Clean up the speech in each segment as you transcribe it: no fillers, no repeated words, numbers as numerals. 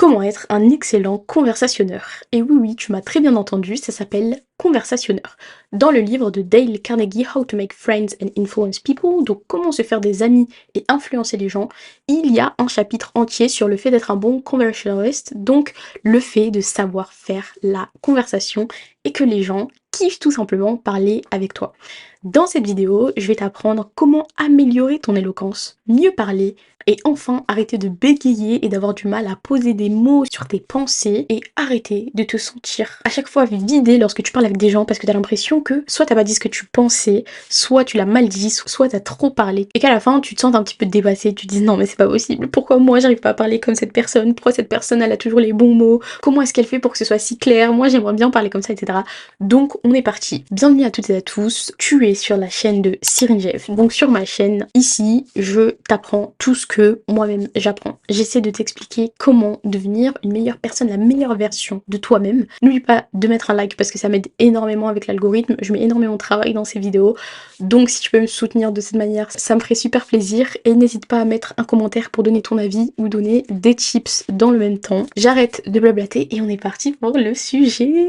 Comment être un excellent conversationneur? Et oui, oui, tu m'as très bien entendu, ça s'appelle conversationneur. Dans le livre de Dale Carnegie, How to Make Friends and Influence People, donc comment se faire des amis et influencer les gens, il y a un chapitre entier sur le fait d'être un bon conversationalist, donc le fait de savoir faire la conversation et que les gens kiffent tout simplement parler avec toi. Dans cette vidéo, je vais t'apprendre comment améliorer ton éloquence, mieux parler, et enfin, arrêter de bégayer et d'avoir du mal à poser des mots sur tes pensées et arrêter de te sentir à chaque fois vidé lorsque tu parles avec des gens parce que t'as l'impression que soit t'as pas dit ce que tu pensais, soit tu l'as mal dit, soit t'as trop parlé et qu'à la fin tu te sens un petit peu dépassé, tu te dis non mais c'est pas possible, pourquoi moi j'arrive pas à parler comme cette personne, pourquoi cette personne elle a toujours les bons mots, comment est-ce qu'elle fait pour que ce soit si clair, moi j'aimerais bien parler comme ça, etc. Donc on est parti. Bienvenue à toutes et à tous, tu es sur la chaîne de Cyrine Jeff. Donc sur ma chaîne, ici, je t'apprends tout ce que moi-même j'apprends. J'essaie de t'expliquer comment devenir une meilleure personne, la meilleure version de toi-même. N'oublie pas de mettre un like parce que ça m'aide énormément avec l'algorithme. Je mets énormément de travail dans ces vidéos. Donc si tu peux me soutenir de cette manière, ça me ferait super plaisir. Et n'hésite pas à mettre un commentaire pour donner ton avis ou donner des tips dans le même temps. J'arrête de blablater et on est parti pour le sujet.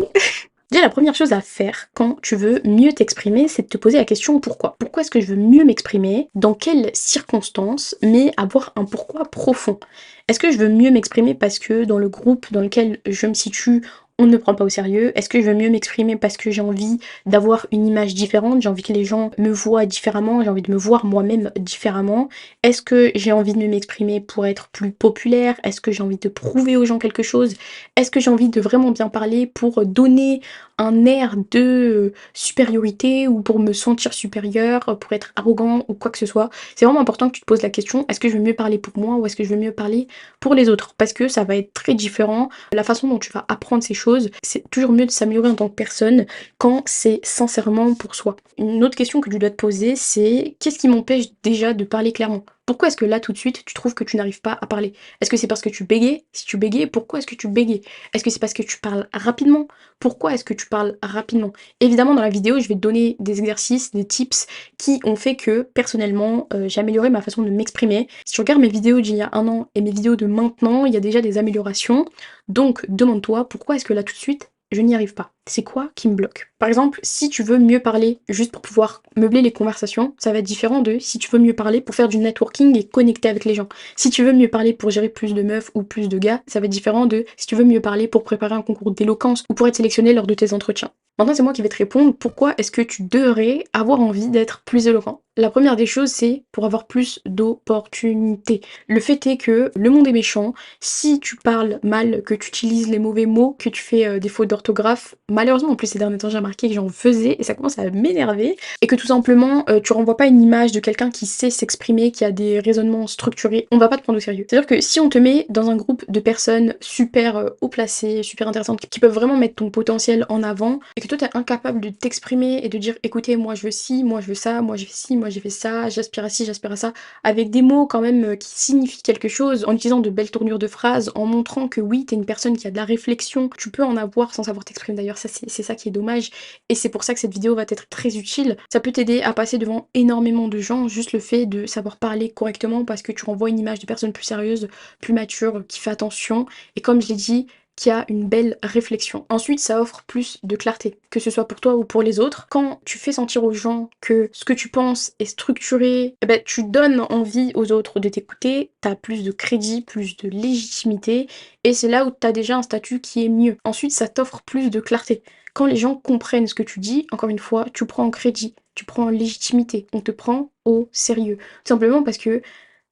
Déjà, la première chose à faire quand tu veux mieux t'exprimer, c'est de te poser la question pourquoi. Pourquoi est-ce que je veux mieux m'exprimer? Dans quelles circonstances? Mais avoir un pourquoi profond. Est-ce que je veux mieux m'exprimer parce que dans le groupe dans lequel je me situe, on ne me prend pas au sérieux? Est-ce que je veux mieux m'exprimer parce que j'ai envie d'avoir une image différente? J'ai envie que les gens me voient différemment, j'ai envie de me voir moi-même différemment? Est-ce que j'ai envie de mieux m'exprimer pour être plus populaire? Est-ce que j'ai envie de prouver aux gens quelque chose? Est-ce que j'ai envie de vraiment bien parler pour donner un air de supériorité ou pour me sentir supérieur, pour être arrogant ou quoi que ce soit? C'est vraiment important que tu te poses la question, est-ce que je veux mieux parler pour moi ou est-ce que je veux mieux parler pour les autres? Parce que ça va être très différent. La façon dont tu vas apprendre ces choses, c'est toujours mieux de s'améliorer en tant que personne quand c'est sincèrement pour soi. Une autre question que tu dois te poser, c'est qu'est-ce qui m'empêche déjà de parler clairement? Pourquoi est-ce que là, tout de suite, tu trouves que tu n'arrives pas à parler? Est-ce que c'est parce que tu bégayes? Si tu bégayes, pourquoi est-ce que tu bégayes? Est-ce que c'est parce que tu parles rapidement? Pourquoi est-ce que tu parles rapidement? Évidemment, dans la vidéo, je vais te donner des exercices, des tips qui ont fait que, personnellement, j'ai amélioré ma façon de m'exprimer. Si tu regardes mes vidéos d'il y a un an et mes vidéos de maintenant, il y a déjà des améliorations. Donc, demande-toi pourquoi est-ce que là, tout de suite, je n'y arrive pas. C'est quoi qui me bloque? Par exemple, si tu veux mieux parler juste pour pouvoir meubler les conversations, ça va être différent de si tu veux mieux parler pour faire du networking et connecter avec les gens. Si tu veux mieux parler pour gérer plus de meufs ou plus de gars, ça va être différent de si tu veux mieux parler pour préparer un concours d'éloquence ou pour être sélectionné lors de tes entretiens. Maintenant, c'est moi qui vais te répondre pourquoi est-ce que tu devrais avoir envie d'être plus éloquent. La première des choses, c'est pour avoir plus d'opportunités. Le fait est que le monde est méchant. Si tu parles mal, que tu utilises les mauvais mots, que tu fais des fautes d'orthographe, malheureusement, en plus ces derniers temps, j'ai remarqué que j'en faisais et ça commence à m'énerver. Et que tout simplement, tu renvoies pas une image de quelqu'un qui sait s'exprimer, qui a des raisonnements structurés, on va pas te prendre au sérieux. C'est-à-dire que si on te met dans un groupe de personnes super haut placées, super intéressantes, qui peuvent vraiment mettre ton potentiel en avant, et que toi t'es incapable de t'exprimer et de dire écoutez, moi je veux ci, moi je veux ça, moi j'ai fait ci, moi j'ai fait ça, j'aspire à ci, j'aspire à ça, avec des mots quand même qui signifient quelque chose, en utilisant de belles tournures de phrases, en montrant que oui, t'es une personne qui a de la réflexion, tu peux en avoir sans savoir t'exprimer d'ailleurs, ça c'est ça qui est dommage, et c'est pour ça que cette vidéo va t'être très utile. Ça peut t'aider à passer devant énormément de gens, juste le fait de savoir parler correctement parce que tu renvoies une image de personne plus sérieuse, plus mature, qui fait attention, et comme je l'ai dit, qui a une belle réflexion. Ensuite, ça offre plus de clarté, que ce soit pour toi ou pour les autres. Quand tu fais sentir aux gens que ce que tu penses est structuré, eh ben, tu donnes envie aux autres de t'écouter, t'as plus de crédit, plus de légitimité, et c'est là où t'as déjà un statut qui est mieux. Ensuite, ça t'offre plus de clarté. Quand les gens comprennent ce que tu dis, encore une fois, tu prends en crédit, tu prends en légitimité, on te prend au sérieux. Tout simplement parce que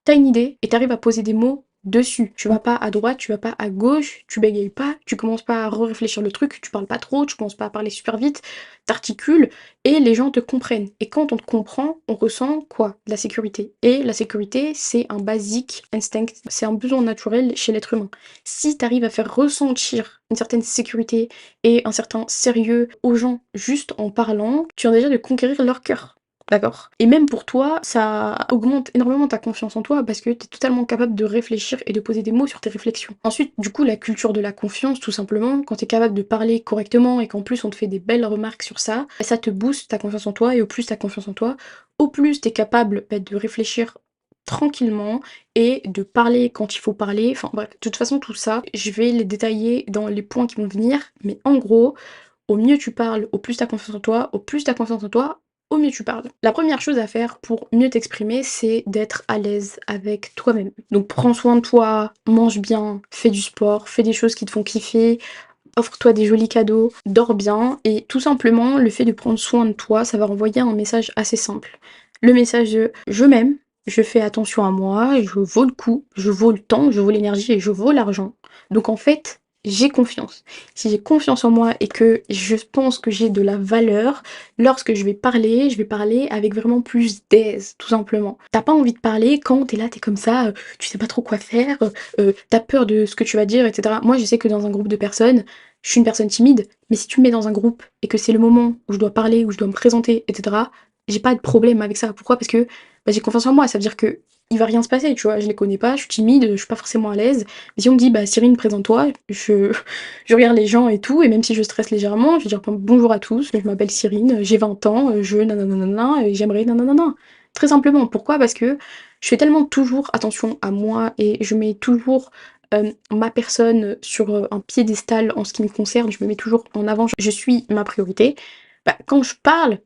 t'as une idée et t'arrives à poser des mots dessus. Tu vas pas à droite, tu vas pas à gauche, tu bégayes pas, tu commences pas à réfléchir le truc, tu parles pas trop, tu commences pas à parler super vite, t'articules et les gens te comprennent. Et quand on te comprend, on ressent quoi? De la sécurité. Et la sécurité, c'est un basic instinct, c'est un besoin naturel chez l'être humain. Si t'arrives à faire ressentir une certaine sécurité et un certain sérieux aux gens juste en parlant, tu viens déjà de conquérir leur cœur. D'accord? Et même pour toi, ça augmente énormément ta confiance en toi parce que tu es totalement capable de réfléchir et de poser des mots sur tes réflexions. Ensuite, du coup, la culture de la confiance, tout simplement, quand tu es capable de parler correctement et qu'en plus on te fait des belles remarques sur ça, ça te booste ta confiance en toi et au plus tu as confiance en toi, au plus tu es capable de réfléchir tranquillement et de parler quand il faut parler. Enfin bref, de toute façon tout ça, je vais les détailler dans les points qui vont venir, mais en gros, au mieux tu parles, au plus tu as confiance en toi, au plus tu as confiance en toi, au mieux tu parles. La première chose à faire pour mieux t'exprimer, c'est d'être à l'aise avec toi-même. Donc prends soin de toi, mange bien, fais du sport, fais des choses qui te font kiffer, offre-toi des jolis cadeaux, dors bien, et tout simplement, le fait de prendre soin de toi, ça va renvoyer un message assez simple. Le message de je m'aime, je fais attention à moi, je vaux le coup, je vaux le temps, je vaux l'énergie et je vaux l'argent. Donc en fait, j'ai confiance. Si j'ai confiance en moi et que je pense que j'ai de la valeur, lorsque je vais parler avec vraiment plus d'aise, tout simplement. T'as pas envie de parler quand t'es là, t'es comme ça, tu sais pas trop quoi faire, t'as peur de ce que tu vas dire, etc. Moi, je sais que dans un groupe de personnes, je suis une personne timide, mais si tu me mets dans un groupe et que c'est le moment où je dois parler, où je dois me présenter, etc., j'ai pas de problème avec ça. Pourquoi? Parce que bah, j'ai confiance en moi. Ça veut dire que il va rien se passer, tu vois. Je les connais pas, je suis timide, je suis pas forcément à l'aise. Mais si on me dit, bah Cyrine, présente-toi, je regarde les gens et tout, et même si je stresse légèrement, je vais dire bonjour à tous, je m'appelle Cyrine, j'ai 20 ans, je nananana, et j'aimerais nananana. Très simplement. Pourquoi? Parce que je fais tellement toujours attention à moi et je mets toujours ma personne sur un piédestal en ce qui me concerne, je me mets toujours en avant, je suis ma priorité. Bah, quand je parle,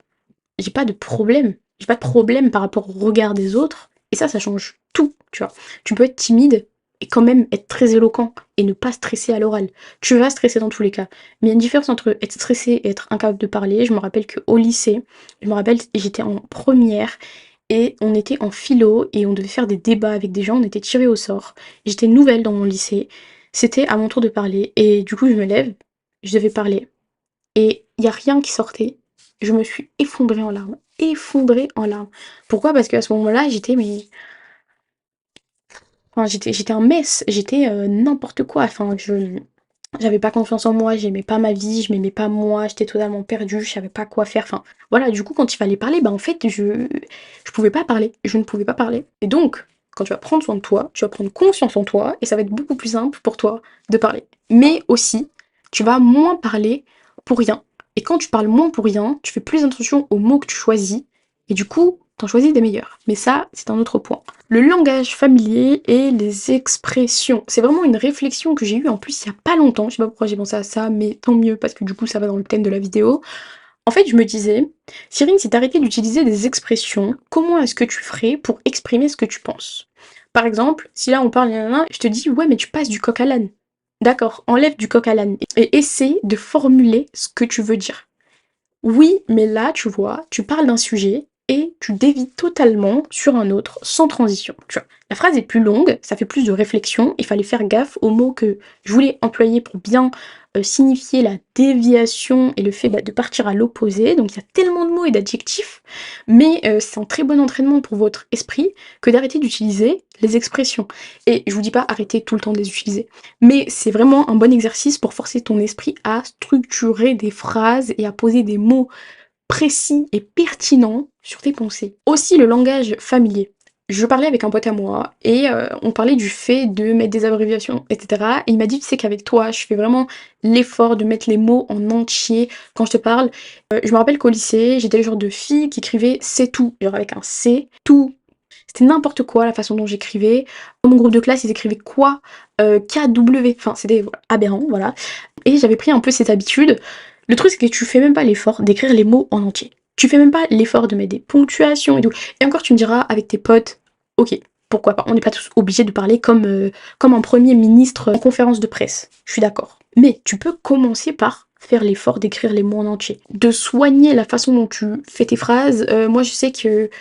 j'ai pas de problème. J'ai pas de problème par rapport au regard des autres. Et ça change tout, tu vois. Tu peux être timide et quand même être très éloquent et ne pas stresser à l'oral. Tu vas stresser dans tous les cas. Mais il y a une différence entre être stressé et être incapable de parler. Je me rappelle qu'au lycée, je me rappelle, j'étais en première et on était en philo et on devait faire des débats avec des gens, on était tirés au sort. J'étais nouvelle dans mon lycée. C'était à mon tour de parler et du coup je me lève, je devais parler et il y a rien qui sortait. Je me suis effondrée en larmes, effondrée en larmes. Pourquoi? Parce qu'à ce moment-là, j'étais mais enfin j'étais un mess, j'étais n'importe quoi. Enfin je j'avais pas confiance en moi, j'aimais pas ma vie, je m'aimais pas moi, j'étais totalement perdue, je savais pas quoi faire. Enfin voilà, du coup quand il fallait parler, bah en fait je pouvais pas parler, je ne pouvais pas parler. Et donc quand tu vas prendre soin de toi, tu vas prendre confiance en toi et ça va être beaucoup plus simple pour toi de parler. Mais aussi, tu vas moins parler pour rien. Et quand tu parles moins pour rien, tu fais plus attention aux mots que tu choisis et du coup, t'en choisis des meilleurs. Mais ça, c'est un autre point. Le langage familier et les expressions. C'est vraiment une réflexion que j'ai eue en plus il y a pas longtemps. Je sais pas pourquoi j'ai pensé à ça, mais tant mieux parce que du coup ça va dans le thème de la vidéo. En fait, je me disais, Cyrine, si t'arrêtais d'utiliser des expressions, comment est-ce que tu ferais pour exprimer ce que tu penses? Par exemple, si là on parle, nanana, je te dis, ouais, mais tu passes du coq à l'âne. D'accord, enlève du coq à l'âne et essaie de formuler ce que tu veux dire. Oui, mais là, tu vois, tu parles d'un sujet et tu dévies totalement sur un autre sans transition. Tu vois. La phrase est plus longue, ça fait plus de réflexion, il fallait faire gaffe aux mots que je voulais employer pour bien signifier la déviation et le fait de partir à l'opposé. Donc il y a tellement de mots et d'adjectifs, mais c'est un très bon entraînement pour votre esprit que d'arrêter d'utiliser les expressions. Et je vous dis pas arrêtez tout le temps de les utiliser, mais c'est vraiment un bon exercice pour forcer ton esprit à structurer des phrases et à poser des mots précis et pertinents sur tes pensées. Aussi le langage familier. Je parlais avec un pote à moi et on parlait du fait de mettre des abréviations, etc. Et il m'a dit, tu sais qu'avec toi, je fais vraiment l'effort de mettre les mots en entier quand je te parle. Je me rappelle qu'au lycée, j'étais le genre de fille qui écrivait c'est tout, genre avec un C, tout. C'était n'importe quoi la façon dont j'écrivais. Dans mon groupe de classe, ils écrivaient quoi? KW. Enfin, c'était aberrant, voilà. Et j'avais pris un peu cette habitude. Le truc, c'est que tu fais même pas l'effort d'écrire les mots en entier. Tu fais même pas l'effort de mettre des ponctuations et tout. Et encore, tu me diras avec tes potes, ok, pourquoi pas. On n'est pas tous obligés de parler comme un premier ministre en conférence de presse. Je suis d'accord. Mais tu peux commencer par faire l'effort d'écrire les mots en entier. De soigner la façon dont tu fais tes phrases. Moi, je sais que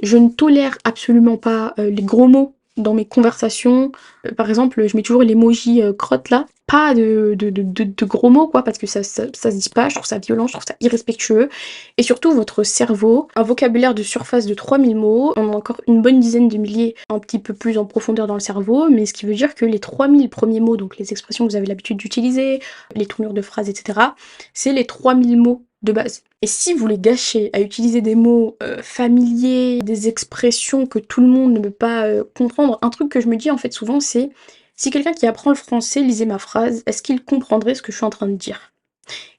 je ne tolère absolument pas les gros mots dans mes conversations. Par exemple, je mets toujours l'emoji crotte là. Pas de gros mots, quoi, parce que ça se dit pas. Je trouve ça violent, je trouve ça irrespectueux. Et surtout, votre cerveau, un vocabulaire de surface de 3000 mots, on a encore une bonne dizaine de milliers un petit peu plus en profondeur dans le cerveau, mais ce qui veut dire que les 3000 premiers mots, donc les expressions que vous avez l'habitude d'utiliser, les tournures de phrases, etc., c'est les 3000 mots de base. Et si vous les gâchez à utiliser des mots familiers, des expressions que tout le monde ne peut pas comprendre, un truc que je me dis en fait souvent c'est si quelqu'un qui apprend le français lisait ma phrase, est-ce qu'il comprendrait ce que je suis en train de dire?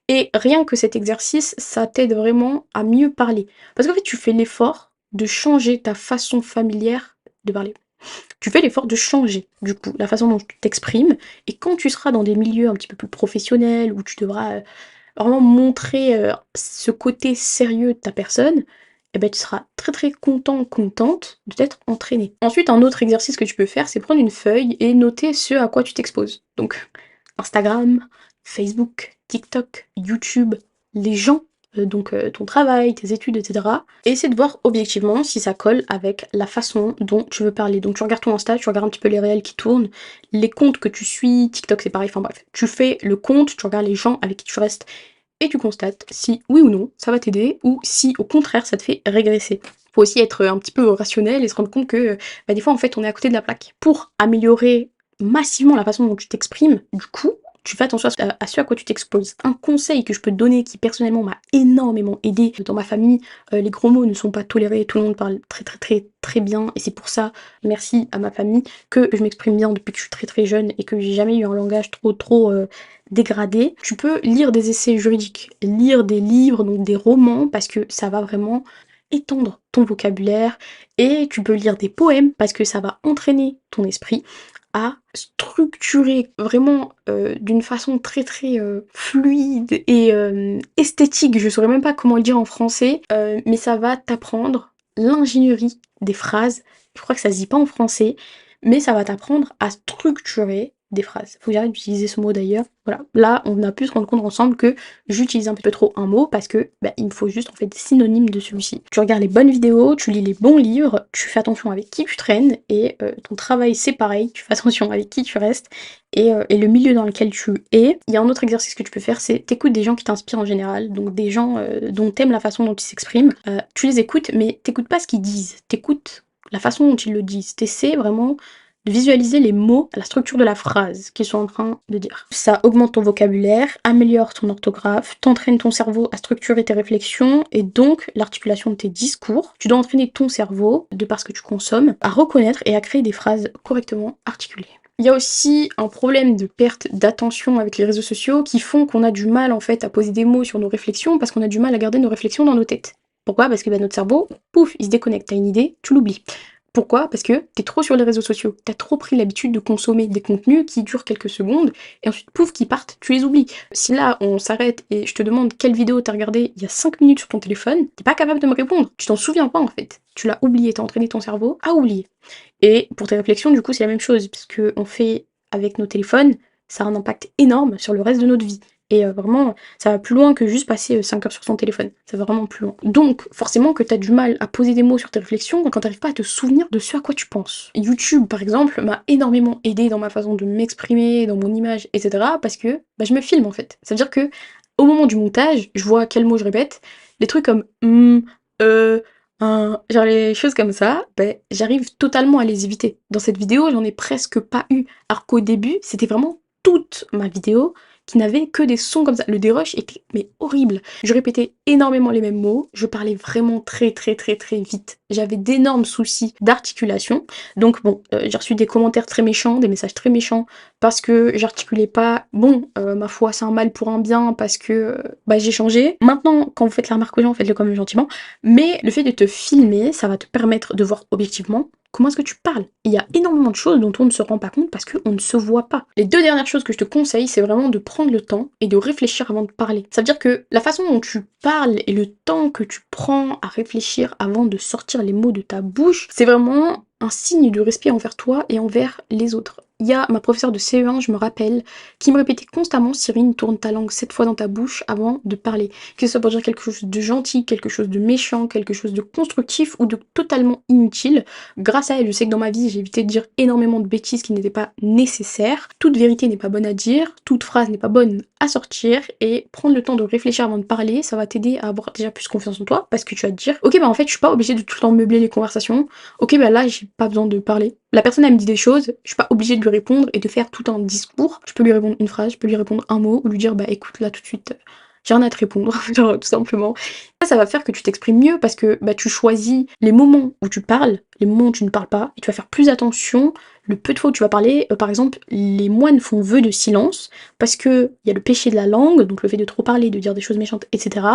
Et rien que cet exercice, ça t'aide vraiment à mieux parler. Parce qu'en fait, tu fais l'effort de changer ta façon familière de parler. Tu fais l'effort de changer, du coup, la façon dont tu t'exprimes, et quand tu seras dans des milieux un petit peu plus professionnels, où tu devras vraiment montrer ce côté sérieux de ta personne, et ben tu seras très très content, contente de t'être entraîné. Ensuite, un autre exercice que tu peux faire, c'est prendre une feuille et noter ce à quoi tu t'exposes. Donc, Instagram, Facebook, TikTok, YouTube, les gens, ton travail, tes études, etc. Et essaie de voir objectivement si ça colle avec la façon dont tu veux parler. Donc tu regardes ton Insta, tu regardes un petit peu les réels qui tournent, les comptes que tu suis, TikTok c'est pareil, enfin bref. Tu fais le compte, tu regardes les gens avec qui tu restes et tu constates si oui ou non ça va t'aider ou si au contraire ça te fait régresser. Faut aussi être un petit peu rationnel et se rendre compte que bah, des fois en fait on est à côté de la plaque. Pour améliorer massivement la façon dont tu t'exprimes, du coup, tu fais attention à ce à quoi tu t'exposes. Un conseil que je peux te donner qui personnellement m'a énormément aidé dans ma famille, les gros mots ne sont pas tolérés, tout le monde parle très très très très bien et c'est pour ça, merci à ma famille, que je m'exprime bien depuis que je suis très très jeune et que j'ai jamais eu un langage trop dégradé. Tu peux lire des essais juridiques, lire des livres, donc des romans, parce que ça va vraiment étendre ton vocabulaire, et tu peux lire des poèmes parce que ça va entraîner ton esprit à structurer vraiment d'une façon très très fluide et esthétique, je saurais même pas comment le dire en français, mais ça va t'apprendre l'ingénierie des phrases, je crois que ça se dit pas en français, mais ça va t'apprendre à structurer des phrases. Faut que j'arrête d'utiliser ce mot d'ailleurs. Voilà, là on a pu se rendre compte ensemble que j'utilise un peu trop un mot parce que il me faut juste en fait des synonymes de celui-ci. Tu regardes les bonnes vidéos, tu lis les bons livres, tu fais attention avec qui tu traînes et ton travail c'est pareil, tu fais attention avec qui tu restes et le milieu dans lequel tu es. Il y a un autre exercice que tu peux faire, c'est t'écoutes des gens qui t'inspirent en général, donc des gens dont t'aimes la façon dont ils s'expriment. Tu les écoutes mais t'écoutes pas ce qu'ils disent, t'écoutes la façon dont ils le disent. T'essaies vraiment de visualiser les mots, la structure de la phrase qu'ils sont en train de dire. Ça augmente ton vocabulaire, améliore ton orthographe, t'entraîne ton cerveau à structurer tes réflexions et donc l'articulation de tes discours. Tu dois entraîner ton cerveau, de par ce que tu consommes, à reconnaître et à créer des phrases correctement articulées. Il y a aussi un problème de perte d'attention avec les réseaux sociaux qui font qu'on a du mal en fait à poser des mots sur nos réflexions parce qu'on a du mal à garder nos réflexions dans nos têtes. Pourquoi? Parce que notre cerveau, pouf, il se déconnecte, t'as une idée, tu l'oublies. Pourquoi? Parce que t'es trop sur les réseaux sociaux, t'as trop pris l'habitude de consommer des contenus qui durent quelques secondes, et ensuite pouf, qui partent, tu les oublies. Si là on s'arrête et je te demande quelle vidéo t'as regardé il y a 5 minutes sur ton téléphone, t'es pas capable de me répondre, tu t'en souviens pas en fait. Tu l'as oublié, t'as entraîné ton cerveau à oublier. Et pour tes réflexions, du coup, c'est la même chose, parce que on fait avec nos téléphones, ça a un impact énorme sur le reste de notre vie. Et vraiment, ça va plus loin que juste passer 5 heures sur son téléphone. Ça va vraiment plus loin. Donc, forcément que t'as du mal à poser des mots sur tes réflexions quand t'arrives pas à te souvenir de ce à quoi tu penses. YouTube, par exemple, m'a énormément aidé dans ma façon de m'exprimer, dans mon image, etc. Parce que je me filme en fait. Ça veut dire que au moment du montage, je vois quels mots je répète. Des trucs comme genre les choses comme ça, j'arrive totalement à les éviter. Dans cette vidéo, j'en ai presque pas eu. Alors qu'au début, c'était vraiment toute ma vidéo qui n'avait que des sons comme ça. Le dérush était horrible. Je répétais énormément les mêmes mots, je parlais vraiment très très très très vite. J'avais d'énormes soucis d'articulation. Donc bon, j'ai reçu des commentaires très méchants, des messages très méchants parce que j'articulais pas. Bon, ma foi, c'est un mal pour un bien parce que j'ai changé. Maintenant, quand vous faites la remarque aux gens, faites-le quand même gentiment. Mais le fait de te filmer, ça va te permettre de voir objectivement comment est-ce que tu parles. Il y a énormément de choses dont on ne se rend pas compte parce qu'on ne se voit pas. Les 2 dernières choses que je te conseille, c'est vraiment de prendre le temps et de réfléchir avant de parler. Ça veut dire que la façon dont tu parles et le temps que tu prends à réfléchir avant de sortir les mots de ta bouche, c'est vraiment un signe de respect envers toi et envers les autres. Il y a ma professeure de CE1, je me rappelle, qui me répétait constamment: Cyrine, tourne ta langue 7 fois dans ta bouche avant de parler. Que ce soit pour dire quelque chose de gentil, quelque chose de méchant, quelque chose de constructif ou de totalement inutile. Grâce à elle, je sais que dans ma vie, j'ai évité de dire énormément de bêtises qui n'étaient pas nécessaires. Toute vérité n'est pas bonne à dire, toute phrase n'est pas bonne à sortir, et prendre le temps de réfléchir avant de parler, ça va t'aider à avoir déjà plus confiance en toi, parce que tu vas te dire: ok, en fait, je suis pas obligée de tout le temps meubler les conversations. Ok, là, j'ai pas besoin de parler. La personne, elle me dit des choses, je suis pas obligée de lui répondre et de faire tout un discours. Je peux lui répondre une phrase, je peux lui répondre un mot, ou lui dire: écoute, là, tout de suite, j'ai rien à te répondre, genre, tout simplement. Ça va faire que tu t'exprimes mieux parce que tu choisis les moments où tu parles, les moments où tu ne parles pas, et tu vas faire plus attention le peu de fois où tu vas parler. Par exemple, les moines font vœu de silence parce que il y a le péché de la langue, donc le fait de trop parler, de dire des choses méchantes, etc.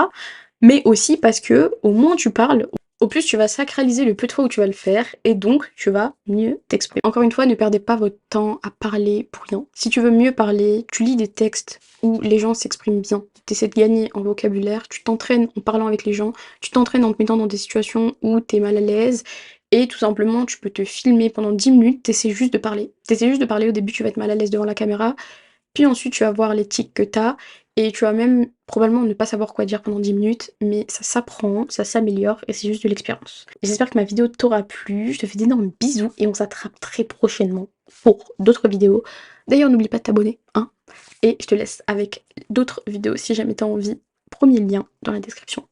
Mais aussi parce que au moins tu parles, Au plus, tu vas sacraliser le peu de fois où tu vas le faire et donc tu vas mieux t'exprimer. Encore une fois, ne perdez pas votre temps à parler pour rien. Si tu veux mieux parler, tu lis des textes où les gens s'expriment bien. Tu essaies de gagner en vocabulaire, tu t'entraînes en parlant avec les gens, tu t'entraînes en te mettant dans des situations où t'es mal à l'aise et tout simplement, tu peux te filmer pendant 10 minutes, t'essaies juste de parler. T'essaies juste de parler, au début, tu vas être mal à l'aise devant la caméra, puis ensuite, tu vas voir les tics que t'as et tu vas même probablement ne pas savoir quoi dire pendant 10 minutes, mais ça s'apprend, ça s'améliore et c'est juste de l'expérience. J'espère que ma vidéo t'aura plu, je te fais d'énormes bisous et on s'attrape très prochainement pour d'autres vidéos. D'ailleurs, n'oublie pas de t'abonner, hein, et je te laisse avec d'autres vidéos si jamais t'as envie. Premier lien dans la description.